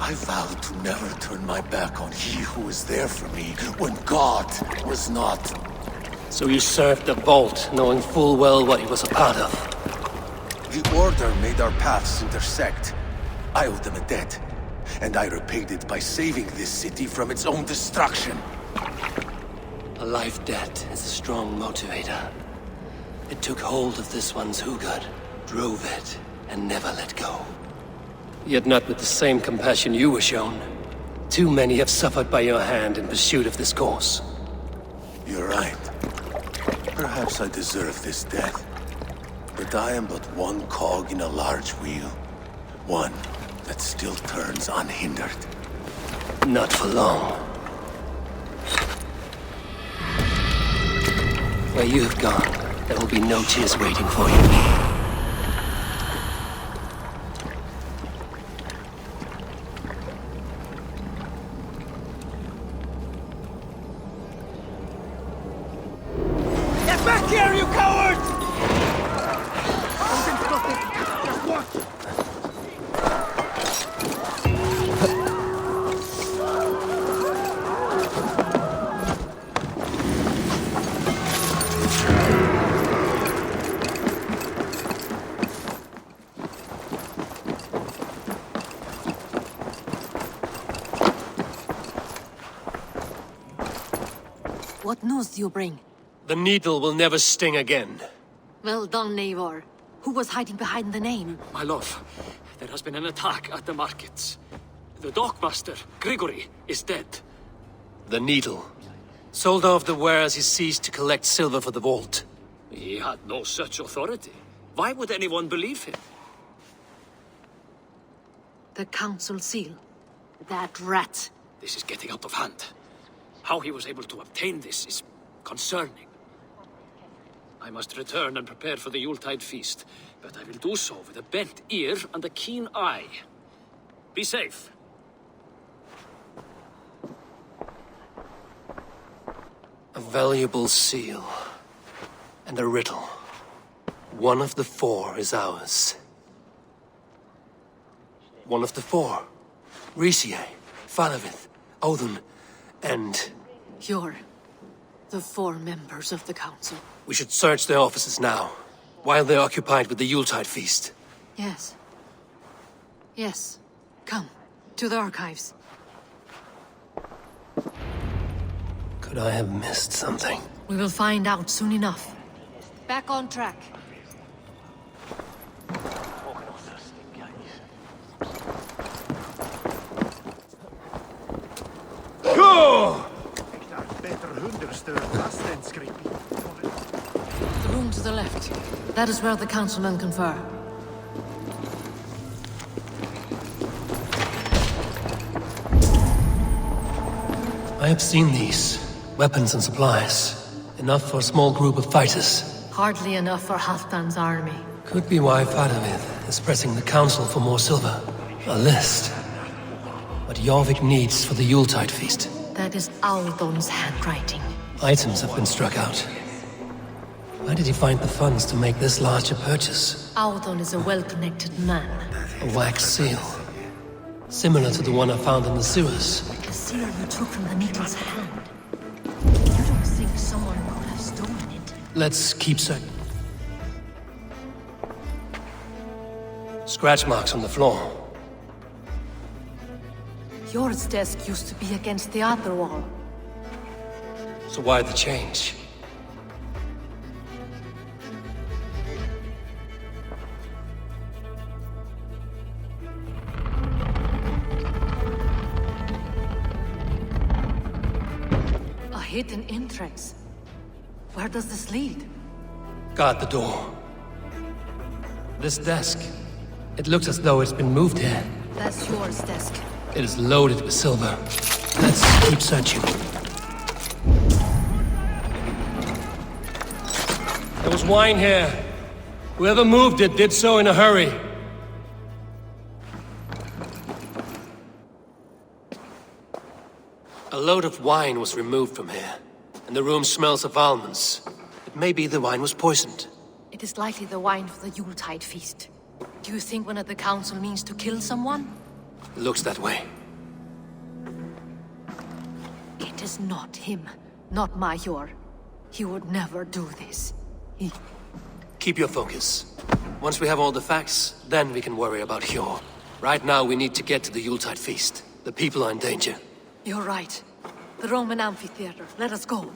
Speaker 5: I vowed to never turn my back on he who was there for me when God was not.
Speaker 1: So you served the Vault, knowing full well what he was a part of.
Speaker 5: The Order made our paths intersect. I owed them a debt, and I repaid it by saving this city from its own destruction.
Speaker 1: A life debt is a strong motivator. It took hold of this one's Hugad, drove it, and never let go. Yet not with the same compassion you were shown. Too many have suffered by your hand in pursuit of this cause.
Speaker 5: You're right. Perhaps I deserve this death. But I am but one cog in a large wheel. One that still turns unhindered.
Speaker 1: Not for long. Where you have gone, there will be no tears waiting for you.
Speaker 3: Get back here, you cowards! Don't stop it. Just watch.
Speaker 8: What news do you bring?
Speaker 1: The needle will never sting again.
Speaker 8: Well done, Eivor. Who was hiding behind the name?
Speaker 6: My lord, there has been an attack at the markets. The dockmaster, Gregory, is dead.
Speaker 1: The needle. Sold off the wares he seized to collect silver for the vault.
Speaker 6: He had no such authority. Why would anyone believe him?
Speaker 8: The council seal. That rat.
Speaker 6: This is getting out of hand. How he was able to obtain this is concerning. I must return and prepare for the Yuletide feast, but I will do so with a bent ear and a keen eye. Be safe.
Speaker 1: A valuable seal. And a riddle. One of the four is ours. One of the four. Risie, Falavith, Odin, and...
Speaker 8: You're the four members of the council.
Speaker 1: We should search their offices now, while they're occupied with the Yuletide feast.
Speaker 8: Yes. Yes. Come, to the archives.
Speaker 1: Could I have missed something?
Speaker 8: We will find out soon enough. Back on track.
Speaker 20: Go!
Speaker 8: The room to the left. That is where the councilmen confer.
Speaker 1: I have seen these. Weapons and supplies. Enough for a small group of fighters.
Speaker 8: Hardly enough for Halfdan's army.
Speaker 1: Could be why Faravith is pressing the council for more silver. A list. What Jorvik needs for the Yuletide feast.
Speaker 8: That is Aldon's handwriting.
Speaker 1: Items have been struck out. Where did he find the funds to make this larger purchase?
Speaker 8: Aldon is a well-connected man.
Speaker 1: A wax seal. Similar to the one I found in the sewers.
Speaker 8: The seal you took from the needle's hand. You don't think someone could have stolen it?
Speaker 1: Let's keep certain. Scratch marks on the floor.
Speaker 8: Yours desk used to be against the other wall.
Speaker 1: So why the change?
Speaker 8: A hidden entrance. Where does this lead?
Speaker 1: Guard the door. This desk. It looks as though it's been moved here.
Speaker 8: That's yours desk.
Speaker 1: It is loaded with silver. Let's keep searching. There was wine here. Whoever moved it did so in a hurry. A load of wine was removed from here, and the room smells of almonds. It may be the wine was poisoned.
Speaker 8: It is likely the wine for the Yuletide feast. Do you think one of the council means to kill someone?
Speaker 1: Looks that way.
Speaker 8: It is not him, not Major. He would never do this.
Speaker 1: Keep your focus. Once we have all the facts, then we can worry about Hjor. Right now we need to get to the Yuletide feast. The people are in danger.
Speaker 8: You're right. The Roman amphitheater. Let us go.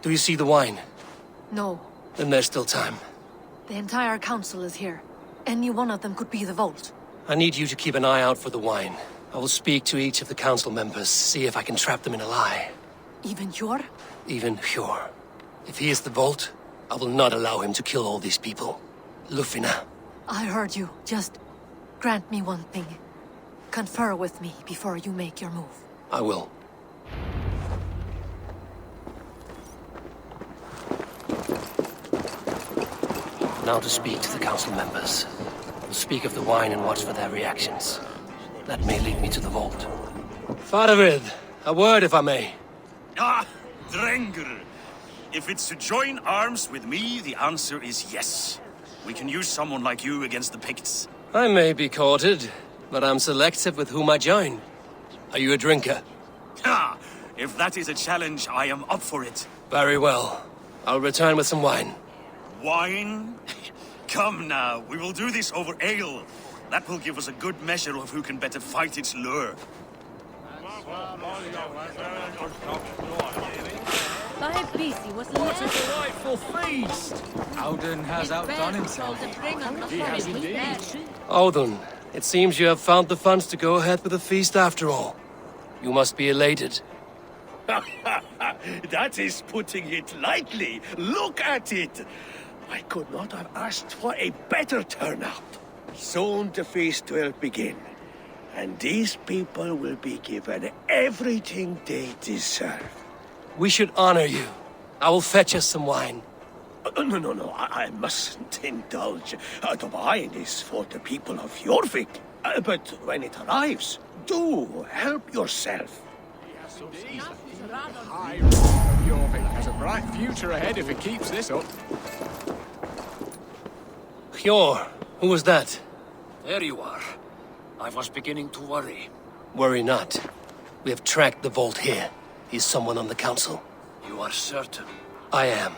Speaker 1: Do you see the wine?
Speaker 8: No.
Speaker 1: Then there's still time.
Speaker 8: The entire council is here. Any one of them could be the vault.
Speaker 1: I need you to keep an eye out for the wine. I will speak to each of the council members, see if I can trap them in a lie.
Speaker 8: Even Hjor?
Speaker 1: Even Hjor. If he is the vault, I will not allow him to kill all these people. Lufina.
Speaker 8: I heard you. Just grant me one thing. Confer with me before you make your move.
Speaker 1: I will. Now to speak to the council members. We'll speak of the wine and watch for their reactions. That may lead me to the vault. Faravith, a word if I may.
Speaker 9: Ah, Drengr. If it's to join arms with me, the answer is yes. We can use someone like you against the Picts.
Speaker 1: I may be courted, but I'm selective with whom I join. Are you a drinker?
Speaker 9: Ha! If that is a challenge, I am up for it.
Speaker 1: Very well. I'll return with some wine.
Speaker 9: Wine? Come now, we will do this over ale. That will give us a good measure of who can better fight its lure.
Speaker 3: What a delightful feast!
Speaker 13: Audun has outdone himself.
Speaker 18: He has indeed.
Speaker 1: Audun, it seems you have found the funds to go ahead with the feast after all. You must be elated.
Speaker 4: That is putting it lightly. Look at it. I could not have asked for a better turnout. Soon the feast will begin, and these people will be given everything they deserve.
Speaker 1: We should honor you. I will fetch us some wine.
Speaker 4: No, I mustn't indulge. The wine is for the people of Jorvik. But when it arrives, do help yourself.
Speaker 18: Jorvik has a bright future ahead if it keeps this up.
Speaker 1: Hjor, who was that?
Speaker 6: There you are. I was beginning to worry.
Speaker 1: Worry not. We have tracked the vault here. He's someone on the council.
Speaker 6: You are certain?
Speaker 1: I am.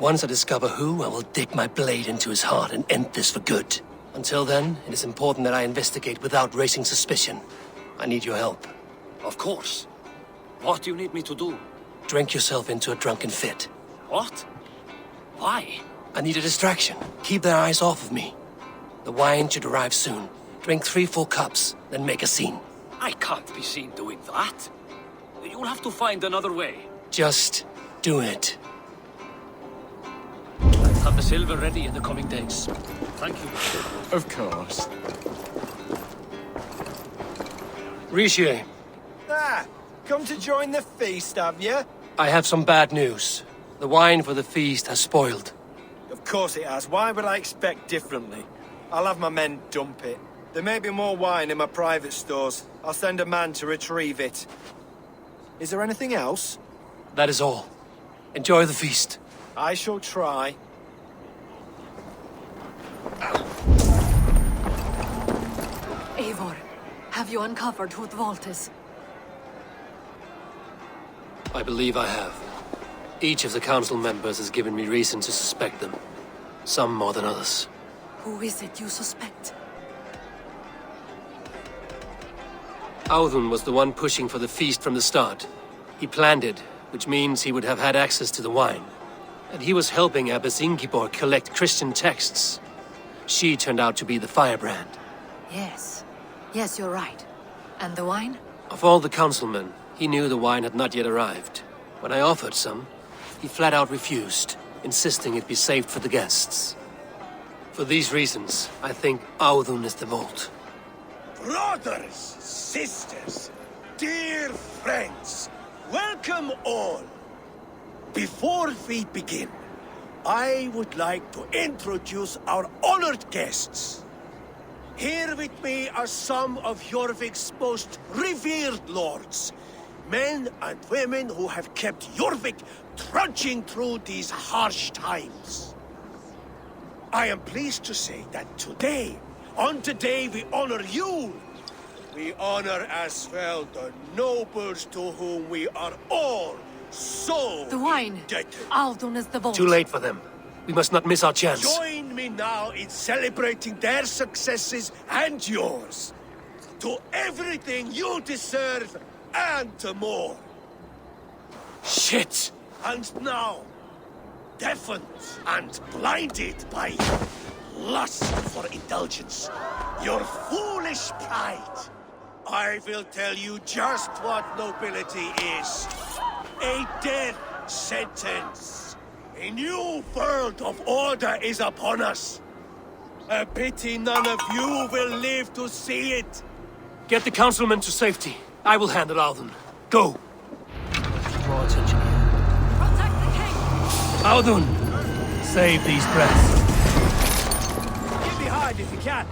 Speaker 1: Once I discover who, I will dig my blade into his heart and end this for good. Until then, it is important that I investigate without raising suspicion. I need your help.
Speaker 6: Of course. What do you need me to do?
Speaker 1: Drink yourself into a drunken fit.
Speaker 6: What? Why?
Speaker 1: I need a distraction. Keep their eyes off of me. The wine should arrive soon. Drink 3 full cups, then make a scene.
Speaker 6: I can't be seen doing that. You'll have to find another way.
Speaker 1: Just do it.
Speaker 6: I'll have the silver ready in the coming days. Thank you.
Speaker 18: Of course.
Speaker 1: Rishi,
Speaker 10: Come to join the feast, have you?
Speaker 1: I have some bad news. The wine for the feast has spoiled.
Speaker 10: Of course it has. Why would I expect differently? I'll have my men dump it. There may be more wine in my private stores. I'll send a man to retrieve it. Is there anything else?
Speaker 1: That is all. Enjoy the feast.
Speaker 10: I shall try.
Speaker 8: Eivor, have you uncovered who the vault is?
Speaker 1: I believe I have. Each of the council members has given me reason to suspect them. Some more than others.
Speaker 8: Who is it you suspect?
Speaker 1: Audun was the one pushing for the feast from the start. He planned it, which means he would have had access to the wine. And he was helping Abbess Ingibor collect Christian texts. She turned out to be the Firebrand.
Speaker 8: Yes. Yes, you're right. And the wine?
Speaker 1: Of all the councilmen, he knew the wine had not yet arrived. When I offered some, he flat out refused, insisting it be saved for the guests. For these reasons, I think Audun is the vault.
Speaker 4: Brothers, sisters, dear friends, welcome all. Before we begin, I would like to introduce our honored guests. Here with me are some of Jorvik's most revered lords. Men and women who have kept Jorvik trudging through these harsh times. I am pleased to say that today, on the day we honor you, we honor as well the nobles to whom we are all so
Speaker 8: The wine.
Speaker 4: indebted.
Speaker 8: Audun is the vault.
Speaker 1: Too late for them. We must not miss our chance.
Speaker 4: Join me now in celebrating their successes and yours. To everything you deserve and more.
Speaker 1: Shit!
Speaker 4: And now, deafened and blinded by lust for indulgence, your foolish pride, I will tell you just what nobility is. A death sentence. A new world of order is upon us. A pity none of you will live to see it.
Speaker 1: Get the councilmen to safety. I will handle Audun. Go! Draw attention here.
Speaker 8: Protect the king!
Speaker 1: Audun! Save these breaths.
Speaker 10: Get behind if you can.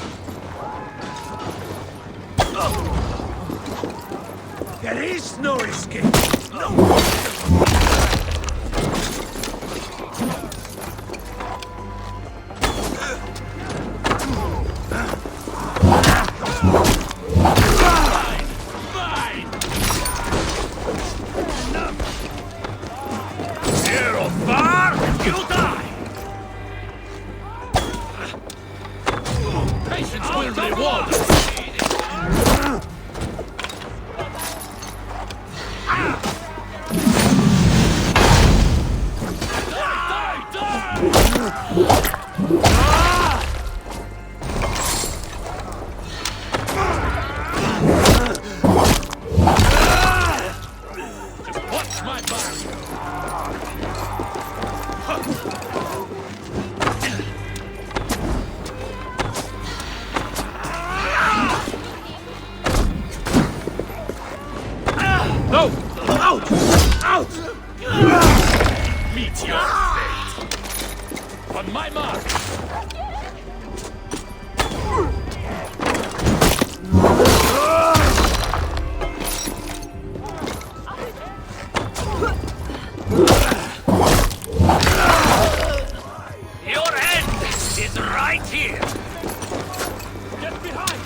Speaker 4: There is no escape. No. Out! Out!
Speaker 15: Meet your fate. On my mark.
Speaker 6: Your end is right here.
Speaker 15: Get behind.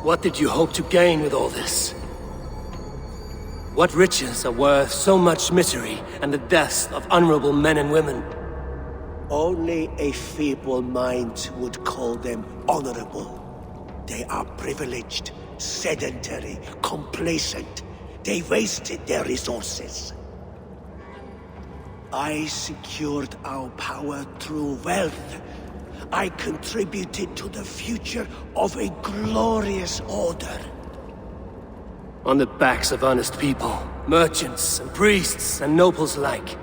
Speaker 1: What did you hope to gain with all this? What riches are worth so much misery and the deaths of honorable men and women?
Speaker 4: Only a feeble mind would call them honorable. They are privileged, sedentary, complacent. They wasted their resources. I secured our power through wealth. I contributed to the future of a glorious order.
Speaker 1: On the backs of honest people, merchants and priests and nobles alike.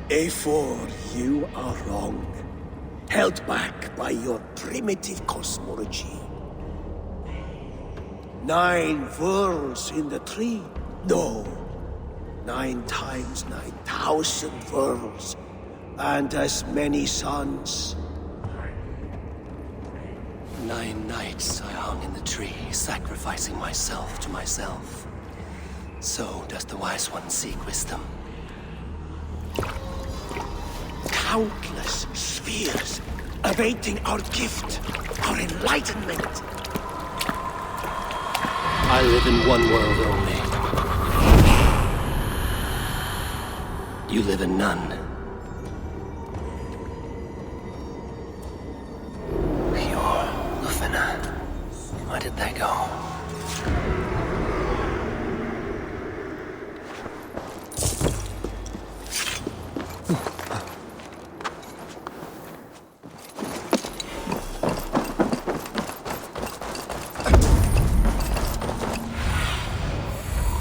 Speaker 4: Eivor, you are wrong. Held back by your primitive cosmology. 9 worlds in the tree? No. 9 times 9,000 worlds. And as many suns.
Speaker 1: 9 nights I hung in the tree, sacrificing myself to myself. So does the Wise One seek wisdom.
Speaker 4: Countless spheres, awaiting our gift, our enlightenment.
Speaker 1: I live in one world only. You live in none. Where did they go?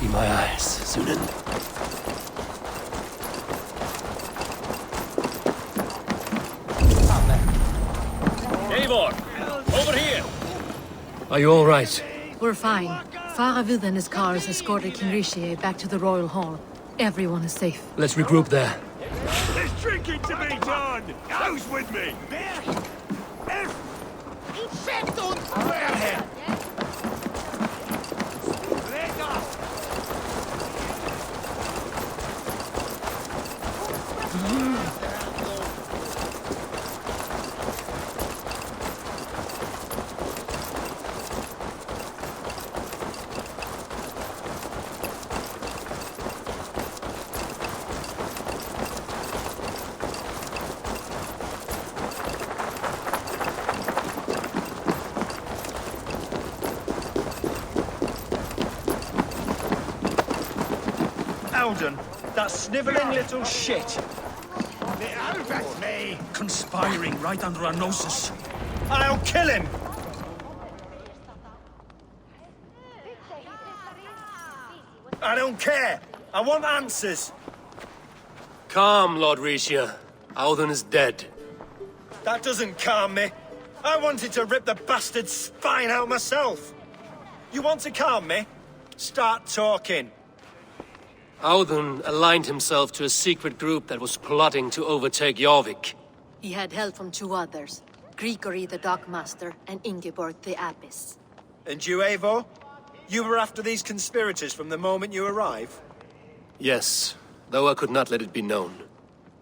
Speaker 1: Be my eyes, Sunan.
Speaker 6: Eivor, over here.
Speaker 1: Are you all right?
Speaker 8: We're fine. Faravid and his cars escorted King Rishi back to the Royal Hall. Everyone is safe.
Speaker 1: Let's regroup there.
Speaker 20: There's drinking to be done! Who's with me?
Speaker 10: That sniveling little shit.
Speaker 9: Me! Conspiring right under our noses.
Speaker 10: I'll kill him! I don't care. I want answers.
Speaker 1: Calm, Lord Rishia. Audun is dead.
Speaker 10: That doesn't calm me. I wanted to rip the bastard's spine out myself. You want to calm me? Start talking.
Speaker 1: Audun aligned himself to a secret group that was plotting to overtake Jorvik.
Speaker 8: He had help from 2 others. Grigory the Dockmaster and Ingeborg the Abbess.
Speaker 10: And you, Eivor? You were after these conspirators from the moment you arrived?
Speaker 1: Yes, though I could not let it be known.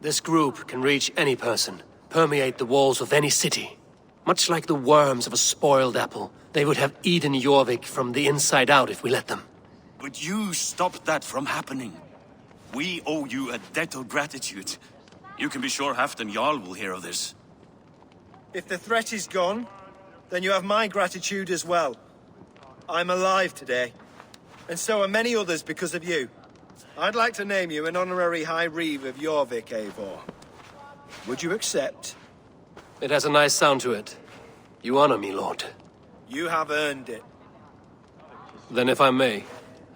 Speaker 1: This group can reach any person, permeate the walls of any city. Much like the worms of a spoiled apple, they would have eaten Jorvik from the inside out if we let them.
Speaker 9: But you stopped that from happening. We owe you a debt of gratitude. You can be sure Halfdan Jarl will hear of this.
Speaker 10: If the threat is gone, then you have my gratitude as well. I'm alive today. And so are many others because of you. I'd like to name you an honorary High Reeve of Jorvik, Eivor. Would you accept?
Speaker 1: It has a nice sound to it. You honor me, Lord.
Speaker 10: You have earned it.
Speaker 1: Then if I may,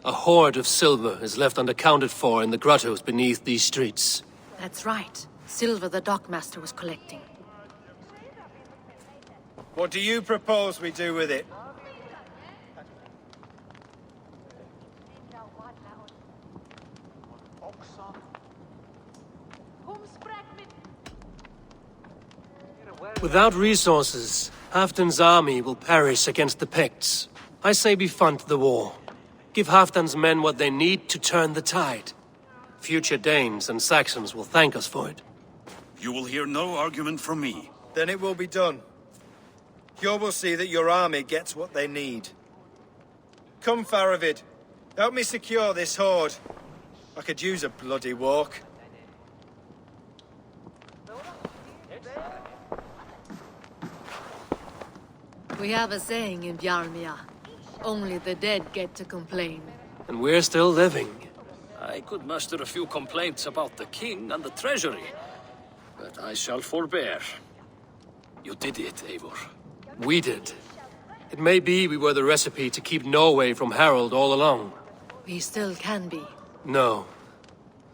Speaker 1: a hoard of silver is left unaccounted for in the grottos beneath these streets.
Speaker 8: That's right. Silver the dockmaster was collecting.
Speaker 10: What do you propose we do with it?
Speaker 1: Without resources, Halfdan's army will perish against the Picts. I say we fund the war. Give Halfdan's men what they need to turn the tide. Future Danes and Saxons will thank us for it.
Speaker 9: You will hear no argument from me.
Speaker 10: Then it will be done. You will see that your army gets what they need. Come, Faravid. Help me secure this hoard. I could use a bloody walk.
Speaker 8: We have a saying in Bjarmia. Only the dead get to complain.
Speaker 1: And we're still living.
Speaker 6: I could muster a few complaints about the king and the treasury, but I shall forbear. You did it, Eivor.
Speaker 1: We did. It may be we were the recipe to keep Norway from Harald all along.
Speaker 8: We still can be.
Speaker 1: No.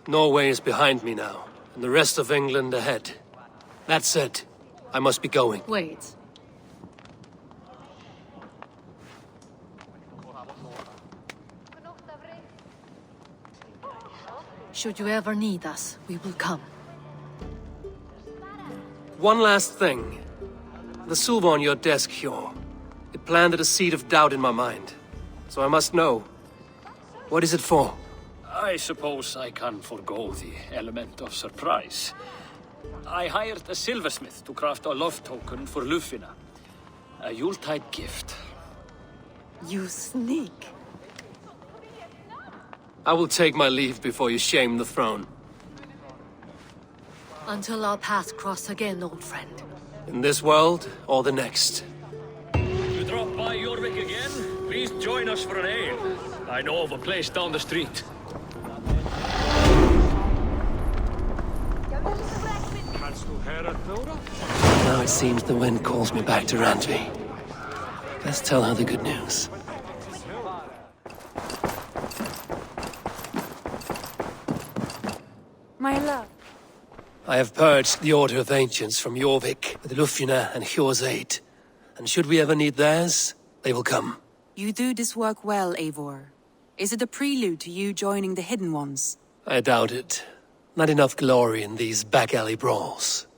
Speaker 1: Norway is behind me now, and the rest of England ahead. That said, I must be going.
Speaker 8: Wait. Should you ever need us, we will come.
Speaker 1: One last thing. The silver on your desk, Hjor. It planted a seed of doubt in my mind. So I must know. What is it for?
Speaker 6: I suppose I can forgo the element of surprise. I hired a silversmith to craft a love token for Lufina. A Yuletide gift.
Speaker 8: You sneak.
Speaker 1: I will take my leave before you shame the throne.
Speaker 8: Until our paths cross again, old friend.
Speaker 1: In this world, or the next.
Speaker 6: You drop by Jorvik again? Please join us for an ale. I know of a place down the street.
Speaker 1: Now it seems the wind calls me back to Randvi. Let's tell her the good news.
Speaker 2: My love.
Speaker 1: I have purged the Order of Ancients from Jorvik with Lufina and Hjor's aid. And should we ever need theirs, they will come.
Speaker 2: You do this work well, Eivor. Is it a prelude to you joining the Hidden Ones?
Speaker 1: I doubt it. Not enough glory in these back-alley brawls.